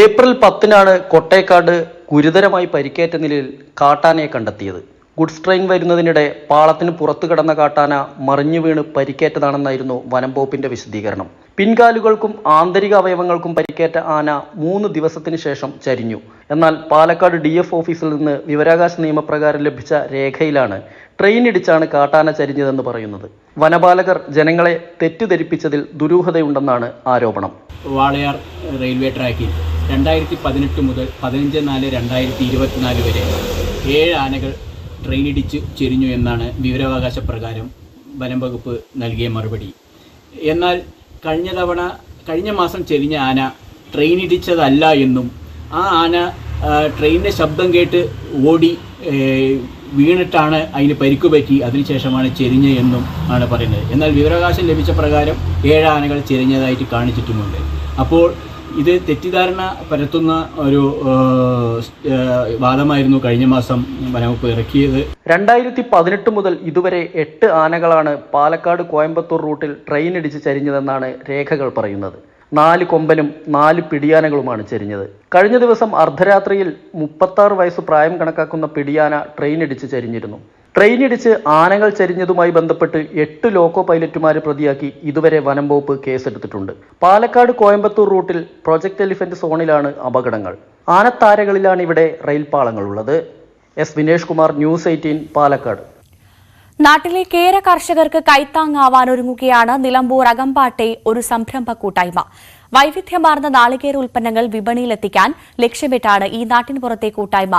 ഏപ്രിൽ 10-നാണ് കൊട്ടേക്കാട് ഗുരുതരമായി പരിക്കേറ്റ നിലയിൽ കാട്ടാനയെ കണ്ടെത്തിയത്. ഗുഡ്സ് ട്രെയിൻ വരുന്നതിനിടെ പാളത്തിന് പുറത്തു കിടന്ന കാട്ടാന മറിഞ്ഞു വീണ് പരിക്കേറ്റതാണെന്നായിരുന്നു വനം വകുപ്പിന്റെ വിശദീകരണം. പിൻകാലുകൾക്കും ആന്തരിക അവയവങ്ങൾക്കും പരിക്കേറ്റ ആന 3 ദിവസത്തിന് ശേഷം ചരിഞ്ഞു. എന്നാൽ പാലക്കാട് DF ഓഫീസിൽ നിന്ന് വിവരാവകാശ നിയമപ്രകാരം ലഭിച്ച രേഖയിലാണ് ട്രെയിൻ ഇടിച്ചാണ് കാട്ടാന ചരിഞ്ഞതെന്ന് പറയുന്നത്. വനപാലകർ ജനങ്ങളെ തെറ്റിദ്ധരിപ്പിച്ചതിൽ ദുരൂഹതയുണ്ടെന്നാണ് ആരോപണം. വാളയാർ റെയിൽവേ ട്രാക്കിൽ 2018 മുതൽ 15/4/2024 വരെ 7 ആനകൾ ട്രെയിൻ ഇടിച്ച് ചെരിഞ്ഞു എന്നാണ് വിവരാവകാശ പ്രകാരം വനം വകുപ്പ് നൽകിയ മറുപടി. എന്നാൽ കഴിഞ്ഞ മാസം ചെരിഞ്ഞ ആന ട്രെയിൻ ഇടിച്ചതല്ല എന്നും ആ ആന ട്രെയിനിൻ്റെ ശബ്ദം കേട്ട് ഓടി വീണിട്ടാണ് അതിന് പരിക്കുപറ്റി അതിനുശേഷമാണ് ചെരിഞ്ഞ എന്നും ആണ് പറയുന്നത്. എന്നാൽ വിവരാവകാശം ലഭിച്ച പ്രകാരം 7 ആനകൾ ചെരിഞ്ഞതായിട്ട് കാണിച്ചിട്ടുമുണ്ട്. അപ്പോൾ ഇത് തെറ്റിദ്ധാരണ പരത്തുന്ന ഒരു വാദമായിരുന്നു കഴിഞ്ഞ മാസം വനംവകുപ്പ് ഇറക്കിയത്. 2018 മുതൽ ഇതുവരെ 8 ആനകളാണ് പാലക്കാട് കോയമ്പത്തൂർ റൂട്ടിൽ ട്രെയിൻ ഇടിച്ച് ചരിഞ്ഞതെന്നാണ് രേഖകൾ പറയുന്നത്. 4 കൊമ്പനും 4 പിടിയാനകളുമാണ് ചരിഞ്ഞത്. കഴിഞ്ഞ ദിവസം അർദ്ധരാത്രിയിൽ 36 വയസ്സ് പ്രായം കണക്കാക്കുന്ന പിടിയാന ട്രെയിൻ ഇടിച്ച് ചരിഞ്ഞിരുന്നു. ട്രെയിൻ ഇടിച്ച് ആനകൾ ചരിഞ്ഞതുമായി ബന്ധപ്പെട്ട് 8 ലോക്കോ പൈലറ്റുമാരെ പ്രതിയാക്കി ഇതുവരെ വനം വകുപ്പ് കേസെടുത്തിട്ടുണ്ട്. പാലക്കാട് കോയമ്പത്തൂർ റൂട്ടിൽ പ്രൊജക്ട് എലിഫന്റ് സോണിലാണ് അപകടങ്ങൾ. ആനത്താരകളിലാണ് ഇവിടെ റെയിൽ പാളങ്ങളുള്ളത്. S Vinesh Kumar, news 18, Palakkad. നാട്ടിലെ കേര കർഷകർക്ക് കൈത്താങ്ങാവാൻ ഒരുങ്ങുകയാണ് നിലമ്പൂർ അകമ്പാട്ടെ ഒരു സംരംഭ കൂട്ടായ്മ. വൈവിധ്യമാർന്ന നാളികേര ഉൽപ്പന്നങ്ങൾ വിപണിയിലെത്തിക്കാൻ ലക്ഷ്യമിട്ടാണ് ഈ നാട്ടിൻപുറത്തെ കൂട്ടായ്മ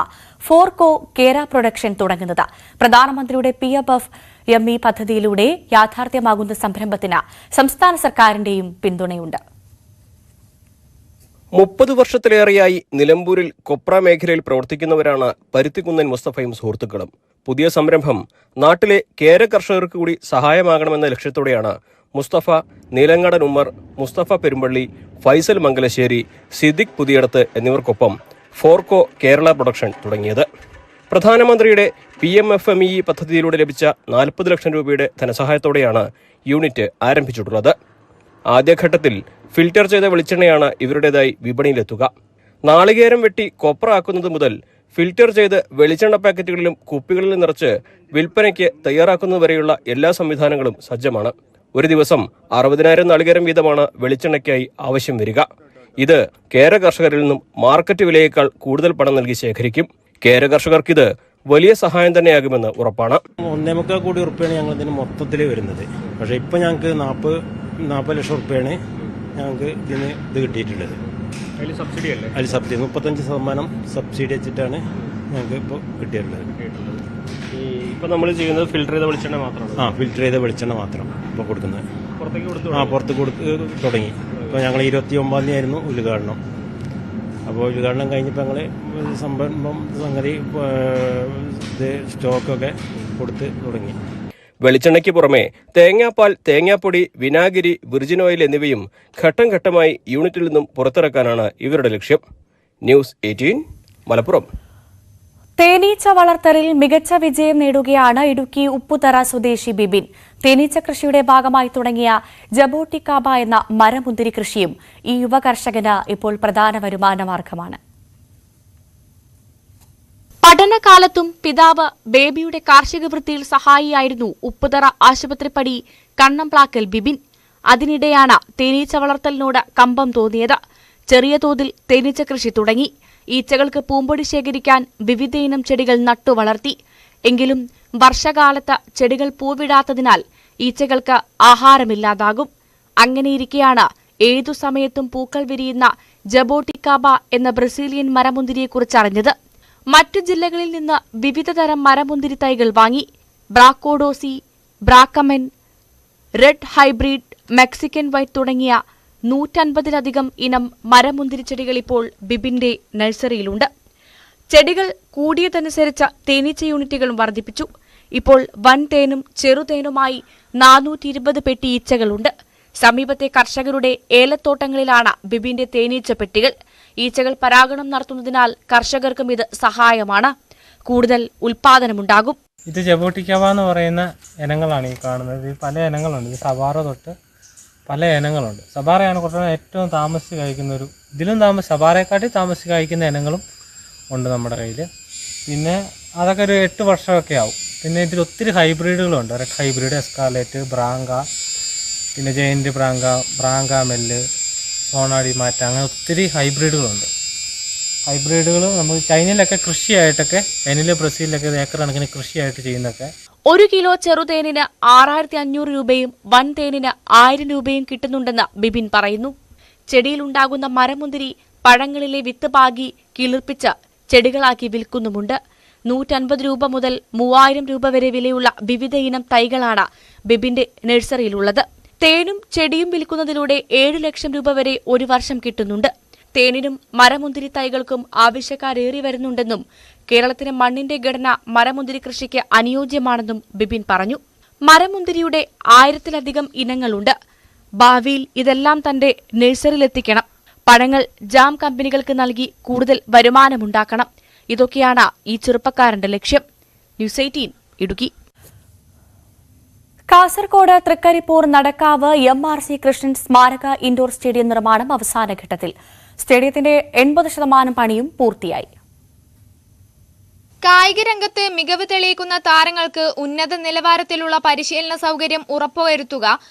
ഫോർകോ കേര പ്രൊഡക്ഷൻ തുടങ്ങുന്നത്. പ്രധാനമന്ത്രിയുടെ PFFME പദ്ധതിയിലൂടെ യാഥാർത്ഥ്യമാകുന്ന സംരംഭത്തിന് സംസ്ഥാന സർക്കാരിന്റെയും പിന്തുണയുണ്ട്. 30 വർഷത്തിലേറെയായി നിലമ്പൂരിൽ കൊപ്ര മേഖലയിൽ പ്രവർത്തിക്കുന്നവരാണ് പരുത്തിക്കുന്നൻ മുസ്തഫയും സുഹൃത്തുക്കളും. പുതിയ സംരംഭം നാട്ടിലെ കേര കർഷകർക്ക് കൂടി സഹായമാകണമെന്ന ലക്ഷ്യത്തോടെയാണ് മുസ്തഫ നീലങ്ങാടൻ ഉമ്മർ, മുസ്തഫ പെരുമ്പള്ളി, ഫൈസൽ മംഗലശ്ശേരി, സിദ്ദിഖ് പുതിയടത്ത് എന്നിവർക്കൊപ്പം ഫോർകോ കേരള പ്രൊഡക്ഷൻ തുടങ്ങിയത്. പ്രധാനമന്ത്രിയുടെ PMFME പദ്ധതിയിലൂടെ ലഭിച്ച 40 ലക്ഷം രൂപയുടെ ധനസഹായത്തോടെയാണ് യൂണിറ്റ് ആരംഭിച്ചിട്ടുള്ളത്. ആദ്യഘട്ടത്തിൽ ഫിൽറ്റർ ചെയ്ത വെളിച്ചെണ്ണയാണ് ഇവരുടേതായി വിപണിയിലെത്തുക. നാളികേരം വെട്ടി കൊപ്ര ആക്കുന്നത് മുതൽ ഫിൽറ്റർ ചെയ്ത് വെളിച്ചെണ്ണ പാക്കറ്റുകളിലും കുപ്പികളിലും നിറച്ച് വിൽപ്പനയ്ക്ക് തയ്യാറാക്കുന്നതുവരെയുള്ള എല്ലാ സംവിധാനങ്ങളും സജ്ജമാണ്. ഒരു ദിവസം 60,000 നാളികേരം വീതമാണ് വെളിച്ചെണ്ണയ്ക്കായി ആവശ്യം വരിക. ഇത് കേര കർഷകരിൽ നിന്നും മാർക്കറ്റ് വിലയേക്കാൾ കൂടുതൽ പണം നൽകി ശേഖരിക്കും. കേര കർഷകർക്കിത് വലിയ സഹായം തന്നെയാകുമെന്ന് ഉറപ്പാണ്. 1.25 കോടി റുപ്യാണ് ഞങ്ങൾ ഇതിന് മൊത്തത്തിൽ വരുന്നത്. പക്ഷേ ഇപ്പം ഞങ്ങൾക്ക് 40 ലക്ഷം റുപ്യാണ് ഞങ്ങൾക്ക് ഇതിന് ഇത് കിട്ടിയിട്ടുള്ളത്. അതിൽ സബ്സിഡി അല്ലേ? അതിൽ സബ്സിഡി 35% സബ്സിഡി വെച്ചിട്ടാണ് ഞങ്ങൾക്ക് ഇപ്പോൾ കിട്ടിയിട്ടുള്ളത്. ഇപ്പോൾ നമ്മൾ ചെയ്യുന്നത് ഫിൽറ്റർ ചെയ്ത വെളിച്ചെണ്ണ മാത്രമാണ്. ഫിൽറ്റർ ചെയ്ത വെളിച്ചെണ്ണ മാത്രം ഇപ്പോൾ കൊടുക്കുന്നത്. പുറത്ത് കൊടുത്ത് തുടങ്ങി. ഇപ്പോൾ ഞങ്ങൾ 29 ആയിരുന്നു ഉദ്ഘാടനം. അപ്പോൾ ഉദ്ഘാടനം കഴിഞ്ഞപ്പോൾ ഞങ്ങൾ സംഗതി ഇത് സ്റ്റോക്കൊക്കെ കൊടുത്ത് തുടങ്ങി. വെളിച്ചെണ്ണയ്ക്ക് പുറമെ തേങ്ങാപ്പാൽ, തേങ്ങാപ്പൊടി, വിനാഗിരി, വിർജിൻ ഓയിൽ എന്നിവയും ഘട്ടം ഘട്ടമായി യൂണിറ്റിൽ നിന്നും പുറത്തിറക്കാനാണ് ഇവരുടെ ലക്ഷ്യം. ന്യൂസ് 18 മലപ്പുറം. തേനീച്ച വളർത്തലിൽ മികച്ച വിജയം നേടുകയാണ് ഇടുക്കി ഉപ്പുതറ സ്വദേശി ബിബിൻ. തേനീച്ച കൃഷിയുടെ ഭാഗമായി തുടങ്ങിയ ജബോട്ടിക്കാബ എന്ന മരമുന്തിരി കൃഷിയും ഈ യുവ കർഷകന് ഇപ്പോൾ പ്രധാന വരുമാന മാർഗമാണ്. പഠനകാലത്തും പിതാവ് ബേബിയുടെ കാർഷിക വൃത്തിയിൽ സഹായിയായിരുന്നു ഉപ്പുതറ ആശുപത്രിപ്പടി കണ്ണംപ്ലാക്കൽ ബിബിൻ. അതിനിടെയാണ് തേനീച്ച വളർത്തലിനോട് കമ്പം തോന്നിയത്. ചെറിയ തോതിൽ തേനീച്ച കൃഷി തുടങ്ങി. ഈച്ചകൾക്ക് പൂമ്പൊടി ശേഖരിക്കാൻ വിവിധയിനം ചെടികൾ നട്ടുവളർത്തി. എങ്കിലും വർഷകാലത്ത് ചെടികൾ പൂവിടാത്തതിനാൽ ഈച്ചകൾക്ക് ആഹാരമില്ലാതാകും. അങ്ങനെയിരിക്കെയാണ് ഏതു സമയത്തും പൂക്കൾ വിരിയുന്ന ജബോട്ടിക്കാബ എന്ന ബ്രസീലിയൻ മരമുന്തിരിയെക്കുറിച്ചറിഞ്ഞത്. മറ്റു ജില്ലകളിൽ നിന്ന് വിവിധതരം മരമുന്തിരി തൈകൾ വാങ്ങി. ബ്രാക്കോഡോസി, ബ്രാക്കമൻ, റെഡ് ഹൈബ്രിഡ്, മെക്സിക്കൻ വൈറ്റ് തുടങ്ങിയ 150-ലധികം ഇനം മരമുന്തിരി ചെടികൾ ഇപ്പോൾ ബിബിന്റെ നഴ്സറിയിലുണ്ട്. ചെടികൾ കൂടിയതനുസരിച്ച് തേനീച്ച യൂണിറ്റുകളും വർദ്ധിപ്പിച്ചു. ഇപ്പോൾ വൻ തേനും ചെറുതേനുമായി 420 പെട്ടി ഈച്ചകളുണ്ട്. സമീപത്തെ കർഷകരുടെ ഏലത്തോട്ടങ്ങളിലാണ് ബിബിന്റെ തേനീച്ച പെട്ടികൾ. ഈച്ചകൾ പരാഗണം നടത്തുന്നതിനാൽ കർഷകർക്കും ഇത് സഹായമാണ്. കൂടുതൽ ഉൽപാദനമുണ്ടാകും. ഇത് ജബോട്ടിക്കാബ എന്ന് പറയുന്ന ഇനങ്ങളാണ് ഈ കാണുന്നത്. ഇത് പല ഇനങ്ങളുണ്ട്. ഇത് സബാറ തൊട്ട് പല ഇനങ്ങളുണ്ട്. സബാറയാണ് കുറച്ചുകൂടെ ഏറ്റവും താമസിച്ച് കഴിക്കുന്നൊരു, ഇതിലും സബാറയെക്കാട്ടി താമസിച്ച് കഴിക്കുന്ന ഇനങ്ങളും ഉണ്ട് നമ്മുടെ കയ്യിൽ. പിന്നെ അതൊക്കെ ഒരു 8 വർഷമൊക്കെ ആവും. പിന്നെ ഇതിൽ ഒത്തിരി ഹൈബ്രിഡുകളുണ്ട്. റെഡ് ഹൈബ്രിഡ്, എസ്കാർലെറ്റ്, ബ്രാങ്ക, പിന്നെ ജയന്റ് ബ്രാങ്ക മെല്ല്, സോണാടി മാറ്റ, അങ്ങനെ ഒത്തിരി ഹൈബ്രിഡുകളുണ്ട്. ഹൈബ്രിഡുകൾ നമ്മൾ ചൈനയിലൊക്കെ കൃഷിയായിട്ടൊക്കെ, ചൈനയിലെ ബ്രസീലിലൊക്കെ ഏക്കർ കണക്കിന് കൃഷിയായിട്ട് ചെയ്യുന്നതൊക്കെ. 1 കിലോ ചെറുതേനിന് 6500 രൂപയും വൻ തേനിന് 1000 രൂപയും കിട്ടുന്നുണ്ടെന്ന് ബിബിൻ പറയുന്നു. ചെടിയിലുണ്ടാകുന്ന മരമുന്തിരി പഴങ്ങളിലെ വിത്ത് പാകി കിളിർപ്പിച്ച് ചെടികളാക്കി വിൽക്കുന്നുമുണ്ട്. 150 രൂപ മുതൽ 3000 രൂപ വരെ വിലയുള്ള വിവിധ ഇനം തൈകളാണ് ബിബിന്റെ നഴ്സറിയിലുള്ളത്. തേനും ചെടിയും വിൽക്കുന്നതിലൂടെ 7 ലക്ഷം രൂപ വരെ ഒരു വർഷം കിട്ടുന്നുണ്ട്. തേനിനും മരമുന്തിരി തൈകൾക്കും ആവശ്യക്കാരേറി വരുന്നുണ്ടെന്നും കേരളത്തിലെ മണ്ണിന്റെ ഘടന മരമുന്തിരി കൃഷിക്ക് അനുയോജ്യമാണെന്നും ബിബിൻ പറഞ്ഞു. മരമുന്തിരിയുടെ 1000-ലധികം ഇനങ്ങളുണ്ട്. ഭാവിയിൽ ഇതെല്ലാം തന്റെ നഴ്സറിയിലെത്തിക്കണം. പഴങ്ങൾ ജാം കമ്പനികൾക്ക് നൽകി കൂടുതൽ വരുമാനമുണ്ടാക്കണം. ഇതൊക്കെയാണ് ഈ ചെറുപ്പക്കാരന്റെ ലക്ഷ്യം. ന്യൂസ് 18 ഇടുക്കി. കാസർകോട് തൃക്കരിപ്പൂർ നടക്കാവ് MRC കൃഷ്ണൻ സ്മാരക ഇൻഡോർ സ്റ്റേഡിയം നിർമ്മാണം അവസാനഘട്ടത്തിൽ. സ്റ്റേഡിയത്തിന്റെ 80% പണിയും പൂർത്തിയായി. കായിക രംഗത്ത് മികവ് തെളിയിക്കുന്ന താരങ്ങൾക്ക് ഉന്നത നിലവാരത്തിലുള്ള പരിശീലന സൗകര്യം ഉറപ്പുവരുത്തുക,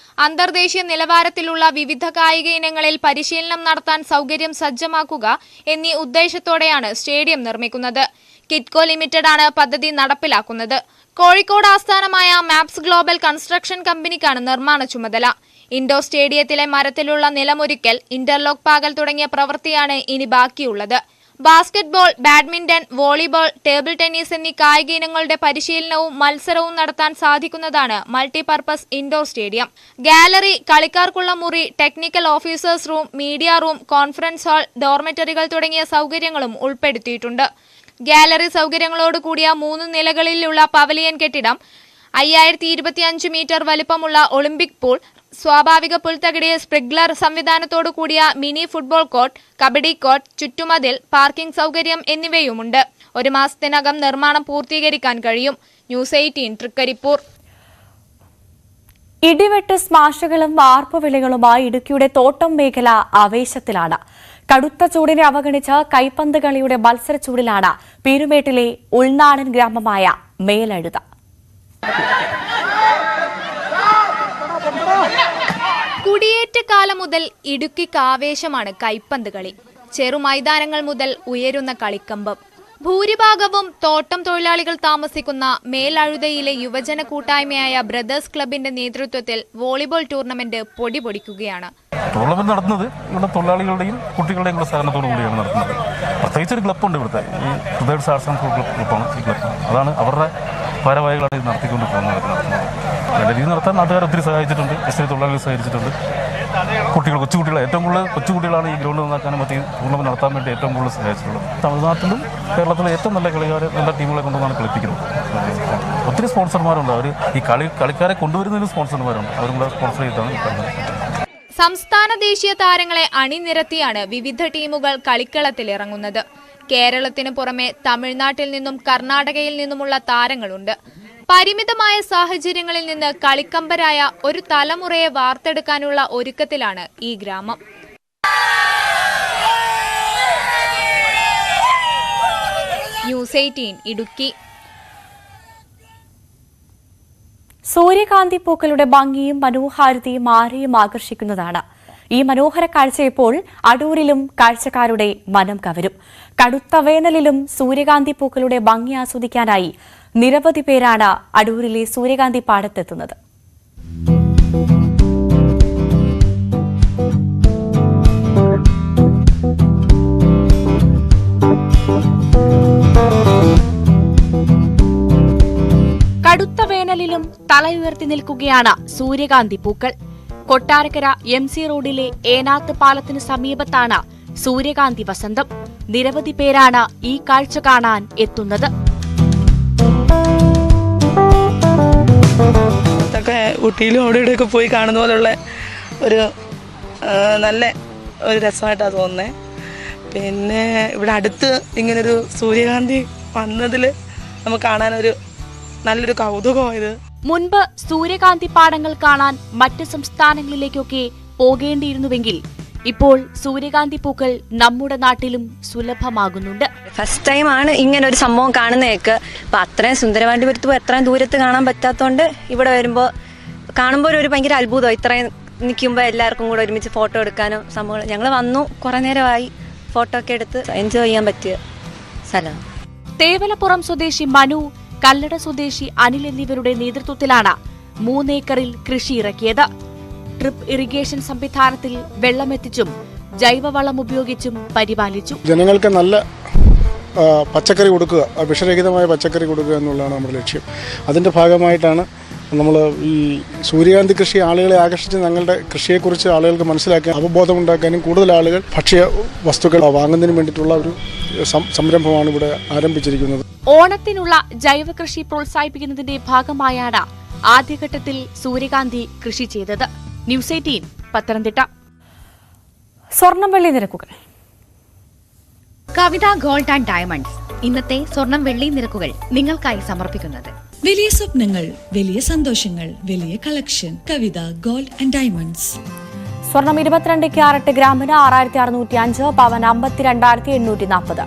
അന്തർദേശീയ നിലവാരത്തിലുള്ള വിവിധ കായിക ഇനങ്ങളിൽ പരിശീലനം നടത്താൻ സൗകര്യം സജ്ജമാക്കുക എന്നീ ഉദ്ദേശത്തോടെയാണ് സ്റ്റേഡിയം നിർമ്മിക്കുന്നത്. കിറ്റ്കോ ലിമിറ്റഡ് ആണ് പദ്ധതി നടപ്പിലാക്കുന്നത്. കോഴിക്കോട് ആസ്ഥാനമായ മാപ്സ് ഗ്ലോബൽ കൺസ്ട്രക്ഷൻ കമ്പനിക്കാണ് നിർമ്മാണ ചുമതല. ഇൻഡോർ സ്റ്റേഡിയത്തിലെ മരത്തിലുള്ള നിലമൊരുക്കൽ, ഇന്റർലോക്ക് പാകൽ തുടങ്ങിയ പ്രവൃത്തിയാണ് ഇനി ബാക്കിയുള്ളത്. Basketball, badminton, volleyball, table tennis എന്നീ കായിക ഇനങ്ങളുടെ പരിശീലനവും മത്സരവും നടത്താൻ സാധിക്കുന്നതാണ് മൾട്ടിപർപ്പസ് ഇൻഡോർ സ്റ്റേഡിയം. ഗാലറി, കളിക്കാർക്കുള്ള മുറി, technical officers room, media room, conference hall, ഡോർമെറ്ററികൾ തുടങ്ങിയ സൗകര്യങ്ങളും ഉൾപ്പെടുത്തിയിട്ടുണ്ട്. ഗാലറി സൗകര്യങ്ങളോട് കൂടിയ 3 നിലകളിലുള്ള പവലിയൻ കെട്ടിടം, 5025 മീറ്റർ വലുപ്പമുള്ള ഒളിമ്പിക് പൂൾ, സ്വാഭാവിക പുൽത്തകിടിയ സ്പ്രിഗ്ലർ സംവിധാനത്തോടു കൂടിയ mini football court, kabaddi court, ചുറ്റുമതിൽ, പാർക്കിംഗ് സൗകര്യം എന്നിവയുമുണ്ട്. 1 മാസത്തിനകം നിർമ്മാണം പൂർത്തീകരിക്കാൻ കഴിയും. ന്യൂസ് 18 തൃക്കരിപ്പൂർ. ഇടിവെട്ട് സ്മാഷുകളും വാർപ്പുവിളികളുമായി ഇടുക്കിയുടെ തോട്ടം മേഖല ആവേശത്തിലാണ്. കടുത്ത ചൂടിനെ അവഗണിച്ച് കൈപ്പന്ത് കളിയുടെ മത്സരച്ചൂടിലാണ് പീരുമേട്ടിലെ ഉൾനാടൻ ഗ്രാമമായ മേലഴുത. കുടിയേറ്റ കാലം മുതൽ ഇടുക്കിക്ക് ആവേശമാണ് കൈപ്പന്ത് കളി. ചെറുമൈതാനങ്ങൾ മുതൽ ഉയരുന്ന കളിക്കമ്പം, ഭൂരിഭാഗവും തോട്ടം തൊഴിലാളികൾ താമസിക്കുന്ന മേലഴുതയിലെ യുവജന കൂട്ടായ്മയായ ബ്രദേഴ്സ് ക്ലബിന്റെ നേതൃത്വത്തിൽ വോളിബോൾ ടൂർണമെന്റ് പൊടിപൊടിക്കുകയാണ്. ടൂർണമെന്റ് നടത്തുന്നത് ഇവിടെ തൊഴിലാളികളുടെയും കുട്ടികളുടെയും കൂടെ സഹകരണത്തോടു കൂടിയാണ് നടത്തുന്നത്. പ്രത്യേകിച്ച് ഒരു ക്ലബ്ബുണ്ട് ഇവിടുത്തെ, ഈ ബ്രദേഴ്സ് ആർട്സ് ആൻഡ് ഫുട്ബോൾ ക്ലബ്ബാണ് ഈ ക്ലബ്ബ്. അതാണ് അവരുടെ ഭാരവാഹികളാണ് ഇത് നടത്തിക്കൊണ്ട് പോകുന്നത്. നല്ല രീതിയിൽ നടത്താൻ നാട്ടുകാർ ഒത്തിരി സഹായിച്ചിട്ടുണ്ട്, എസ്ഐ തൊഴിലാളികൾ സഹായിച്ചിട്ടുണ്ട്. കൊച്ചുകുട്ടികളെ ഏറ്റവും കൂടുതൽ കൊച്ചുകുട്ടികളാണ് ഈ ഗ്രൗണ്ട് നന്നാക്കാനും മറ്റേ ടൂർണമെന്റ് നടത്താൻ വേണ്ടി ഏറ്റവും കൂടുതൽ സഹായിച്ചിട്ടുള്ളത്. തമിഴ്നാട്ടിലും കേരളത്തിലും ഏറ്റവും നല്ല കളിക്കാരെ, നല്ല ടീമുകളെ കൊണ്ടുവന്നാണ് കളിപ്പിക്കുന്നത്. ഒത്തിരി സ്പോൺസർമാരുണ്ട്. അവർ ഈ കളിക്കാരെ കൊണ്ടുവരുന്നതിന് സ്പോൺസർമാരുണ്ട്. അവരും കൂടെ സ്പോൺസർ ചെയ്തിട്ടാണ് ഈ കളിക്കുന്നത്. സംസ്ഥാന ദേശീയ താരങ്ങളെ അണിനിരത്തിയാണ് വിവിധ ടീമുകൾ കളിക്കളത്തിലിറങ്ങുന്നത്. കേരളത്തിനു പുറമെ തമിഴ്നാട്ടിൽ നിന്നും കർണാടകയിൽ നിന്നുമുള്ള താരങ്ങളുണ്ട്. പരിമിതമായ സാഹചര്യങ്ങളിൽ നിന്ന് കളിക്കമ്പരായ ഒരു തലമുറയെ വാർത്തെടുക്കാനുള്ള ഒരുക്കത്തിലാണ് ഈ ഗ്രാമം. ന്യൂസ് 18 ഇടുക്കി. സൂര്യകാന്തി പൂക്കളുടെ ഭംഗിയും മനോഹാരിതയും ആരെയും ആകർഷിക്കുന്നതാണ്. ഈ മനോഹര കാഴ്ച ഇപ്പോൾ അടൂരിലും കാഴ്ചക്കാരുടെ മനം കവരും. കടുത്ത വേനലിലും സൂര്യകാന്തി പൂക്കളുടെ ഭംഗി ആസ്വദിക്കാനായി നിരവധി പേരാണ് അടൂരിലെ സൂര്യകാന്തി പാടത്തെത്തുന്നത്. കടുത്ത വേനലിലും തലയുയർത്തി നിൽക്കുകയാണ് സൂര്യകാന്തി പൂക്കൾ. കൊട്ടാരക്കര MC റോഡിലെ ഏനാത്ത് പാലത്തിന് സമീപത്താണ് സൂര്യകാന്തി വസന്തം. നിരവധി പേരാണ് ഈ കാഴ്ച കാണാൻ എത്തുന്നത്. ഊട്ടിയിലും അവിടെ ഇവിടെയൊക്കെ പോയി കാണുന്ന പോലുള്ള ഒരു നല്ല ഒരു രസമായിട്ടാണ് തോന്നുന്നത്. പിന്നെ ഇവിടെ അടുത്ത് ഇങ്ങനൊരു സൂര്യകാന്തി വന്നതിൽ നമുക്ക് കാണാനൊരു നല്ലൊരു കൗതുകമായത്. മുൻപ് സൂര്യകാന്തി പാടങ്ങൾ കാണാൻ മറ്റ് സംസ്ഥാനങ്ങളിലേക്കൊക്കെ പോകേണ്ടിയിരുന്നുവെങ്കിൽ ഇപ്പോൾ സൂര്യകാന്തി പൂക്കൾ നമ്മുടെ നാട്ടിലും സുലഭമാകുന്നുണ്ട്. ഫസ്റ്റ് ടൈം ആണ് ഇങ്ങനെ ഒരു സംഭവം കാണുന്നേക്ക്. അപ്പൊ അത്രയും സുന്ദരവാണ്ടിപുരത്ത് എത്രയും ദൂരത്ത് കാണാൻ പറ്റാത്തതുകൊണ്ട് ഇവിടെ വരുമ്പോൾ കാണുമ്പോൾ ഒരു ഭയങ്കര അത്ഭുതം. ഇത്രയും നിൽക്കുമ്പോൾ എല്ലാവർക്കും കൂടെ ഒരുമിച്ച് ഫോട്ടോ എടുക്കാനും സംഭവങ്ങൾ. ഞങ്ങൾ വന്നു, കുറെ നേരമായി ഫോട്ടോ ഒക്കെ എടുത്ത് എൻജോയ് ചെയ്യാൻ പറ്റിയ സ്ഥലം. തേവലപ്പുറം സ്വദേശി മനു, കല്ലട സ്വദേശി അനിൽ എന്നിവരുടെ നേതൃത്വത്തിലാണ് 3 ഏക്കറിൽ കൃഷി ഇറക്കിയത്. ഡ്രിപ്പ് ഇറിഗേഷൻ സംവിധാനത്തിൽ വെള്ളമെത്തിച്ചും ജൈവവളം ഉപയോഗിച്ചും പരിപാലിച്ചു. ജനങ്ങൾക്ക് നല്ല പച്ചക്കറി കൊടുക്കുക, വിഷരഹിതമായ പച്ചക്കറി കൊടുക്കുക എന്നുള്ളതാണ് നമ്മുടെ ലക്ഷ്യം. അതിൻ്റെ ഭാഗമായിട്ടാണ് നമ്മൾ ഈ സൂര്യകാന്തി കൃഷി ആളുകളെ ആകർഷിച്ച് ഞങ്ങളുടെ കൃഷിയെക്കുറിച്ച് ആളുകൾക്ക് മനസ്സിലാക്കാൻ, അവബോധമുണ്ടാക്കാനും കൂടുതൽ ആളുകൾ ഭക്ഷ്യ വസ്തുക്കൾ വാങ്ങുന്നതിന് വേണ്ടിയിട്ടുള്ള ഒരു സംരംഭമാണ് ഇവിടെ ആരംഭിച്ചിരിക്കുന്നത്. ഓണത്തിനുള്ള ജൈവ കൃഷി പ്രോത്സാഹിപ്പിക്കുന്നതിന്റെ ഭാഗമായാണ് ആദ്യഘട്ടത്തിൽ സൂര്യകാന്തി കൃഷി ചെയ്തത്. ന്യൂസ് 18 പത്തനംതിട്ട. സ്വർണം വെള്ളി നിരക്കുകൾ. കവിത ഗോൾഡ് ആൻഡ് ഡയമണ്ട്സ് ഇന്നത്തെ സ്വർണം വെള്ളി നിരക്കുകൾ നിങ്ങൾക്കായി സമർപ്പിക്കുന്നത്. വലിയ സ്വപ്നങ്ങൾ, വലിയ സന്തോഷങ്ങൾ, വലിയ collection. Kavitha gold and diamonds. സ്വർണം 22 ക്യാരറ്റ് ഗ്രാമിന് 6605, പവൻ 52,840.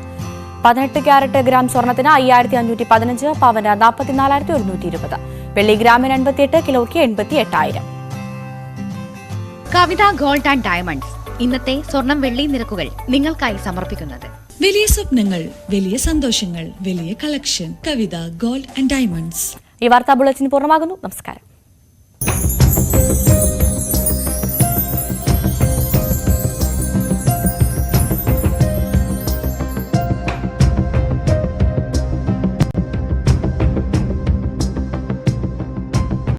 18 ക്യാരറ്റ് ഗ്രാം സ്വർണത്തിന് 5515, പവന് 44,120. വെള്ളി ഗ്രാമിന് 88, കിലോയ്ക്ക് 88,000. കവിത ഗോൾഡ് ആൻഡ് ഡയമണ്ട്സ് ഇന്നത്തെ സ്വർണം വെള്ളി നിരക്കുകൾ നിങ്ങൾക്കായി സമർപ്പിക്കുന്നത്. വലിയ സ്വപ്നങ്ങൾ, വലിയ സന്തോഷങ്ങൾ, വലിയ collection. Kavitha gold and diamonds. ഈ വാർത്താ ബുള്ളറ്റിൻ പൂർണ്ണമാകുന്നു. നമസ്കാരം.